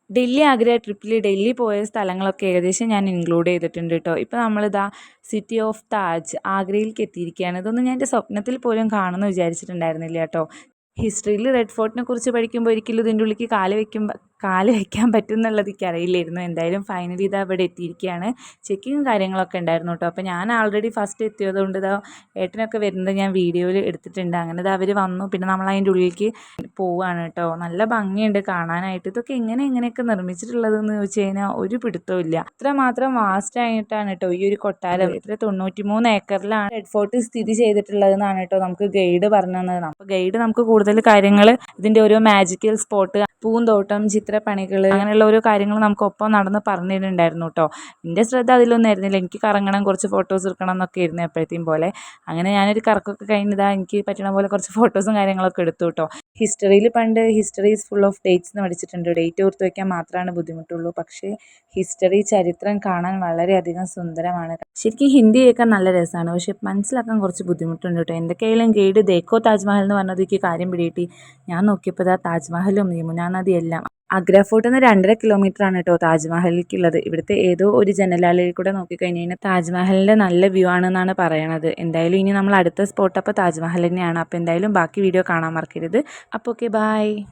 ഡൽഹി ആഗ്ര ട്രിപ്പിൽ ഡൽഹി പോയ സ്ഥലങ്ങളൊക്കെ ഏകദേശം ഞാൻ ഇൻക്ലൂഡ് ചെയ്തിട്ടുണ്ട് കേട്ടോ. ഇപ്പോൾ നമ്മളിതാ സിറ്റി ഓഫ് താജ് ആഗ്രയിലേക്ക് എത്തിയിരിക്കുകയാണ്. ഇതൊന്നും ഞാൻ എൻ്റെ സ്വപ്നത്തിൽ പോലും കാണുമെന്ന് വിചാരിച്ചിട്ടുണ്ടായിരുന്നില്ല കേട്ടോ. ഹിസ്റ്ററിയിൽ റെഡ് ഫോർട്ടിനെ കുറിച്ച് പഠിക്കുമ്പോൾ ഒരിക്കലും ഇതിൻ്റെ ഉള്ളിലേക്ക് കാല് വയ്ക്കാൻ പറ്റും എന്നുള്ളത് എനിക്ക് അറിയില്ലായിരുന്നു. എന്തായാലും ഫൈനലി ഇതാ ഇവിടെ എത്തിയിരിക്കുകയാണ്. ചെക്കിങ്ങും കാര്യങ്ങളൊക്കെ ഉണ്ടായിരുന്നു കേട്ടോ. അപ്പോൾ ഞാൻ ആൾറെഡി ഫസ്റ്റ് എത്തിയതുകൊണ്ട് ഇതാ ഏട്ടനൊക്കെ വരുന്നത് ഞാൻ വീഡിയോയിൽ എടുത്തിട്ടുണ്ട്. അങ്ങനെ ഇതാ അവർ വന്നു. പിന്നെ നമ്മൾ അതിൻ്റെ ഉള്ളിലേക്ക് പോവുകയാണ് കേട്ടോ. നല്ല ഭംഗിയുണ്ട് കാണാനായിട്ട്. ഇതൊക്കെ എങ്ങനെയൊക്കെ നിർമ്മിച്ചിട്ടുള്ളതെന്ന് ചോദിച്ചു കഴിഞ്ഞാൽ ഒരു പിടുത്തവും ഇല്ല. അത്രമാത്രം വാസ്റ്റ് ആയിട്ടാണ് കേട്ടോ ഈ ഒരു കൊട്ടാരം. 93 ഏക്കറിലാണ് റെഡ് ഫോർട്ട് സ്ഥിതി ചെയ്തിട്ടുള്ളതെന്നാണ് കേട്ടോ നമുക്ക് ഗൈഡ് പറഞ്ഞു തന്നത്. അപ്പോൾ ഗൈഡ് നമുക്ക് കൂടുതൽ കാര്യങ്ങൾ ഇതിൻ്റെ ഓരോ മാജിക്കൽ സ്പോട്ട്, പൂന്തോട്ടം, ചിത്രപ്പണികൾ, അങ്ങനെയുള്ള ഓരോ കാര്യങ്ങൾ നമുക്കൊപ്പം നടന്ന് പറഞ്ഞിട്ടുണ്ടായിരുന്നു കേട്ടോ. എൻ്റെ ശ്രദ്ധ അതിലൊന്നും ആയിരുന്നില്ല. എനിക്ക് കറങ്ങണം, കുറച്ച് ഫോട്ടോസ് എടുക്കണം എന്നൊക്കെ ആയിരുന്നു എപ്പോഴത്തെയും പോലെ. അങ്ങനെ ഞാനൊരു കറക്കമൊക്കെ കഴിഞ്ഞതാ എനിക്ക് പറ്റണ പോലെ കുറച്ച് ഫോട്ടോസും കാര്യങ്ങളൊക്കെ എടുത്തു കേട്ടോ. ഹിസ്റ്ററിയിൽ പണ്ട് history is full of dates എന്ന് പഠിച്ചിട്ടുണ്ട്. ഡേറ്റ് ഓർത്ത് വയ്ക്കാൻ മാത്രമാണ് ബുദ്ധിമുട്ടുള്ളൂ. പക്ഷേ ഹിസ്റ്ററി, ചരിത്രം കാണാൻ വളരെയധികം സുന്ദരമാണ്. ശരിക്കും ഹിന്ദി കേൾക്കാൻ നല്ല രസമാണ്, പക്ഷെ മനസ്സിലാക്കാൻ കുറച്ച് ബുദ്ധിമുട്ടുണ്ട് കേട്ടോ. എന്തൊക്കെയായാലും ഗൈഡ് ദേക്കോ താജ്മഹൽ എന്ന് പറഞ്ഞത് എനിക്ക് കാര്യം പിടികിട്ടി. ഞാൻ നോക്കിയപ്പോൾ ഇതാ താജ്മഹലും യമുനാ നദിയെല്ലാം. ആഗ്ര ഫോർട്ടിൽ നിന്ന് 2.5 കിലോമീറ്റർ ആണ് കേട്ടോ താജ്മഹലിലേക്കുള്ളത്. ഇവിടുത്തെ ഏതോ ഒരു ജനലാലയിൽ കൂടെ നോക്കിക്കഴിഞ്ഞ് കഴിഞ്ഞാൽ താജ്മഹലിൻ്റെ നല്ല വ്യൂ ആണെന്നാണ് പറയണത്. എന്തായാലും ഇനി നമ്മൾ അടുത്ത സ്പോട്ട് അപ്പോൾ താജ്മഹൽ തന്നെയാണ്. അപ്പോൾ എന്തായാലും ബാക്കി വീഡിയോ കാണാൻ മറക്കരുത്. അപ്പോൾ ഓക്കെ, ബൈ.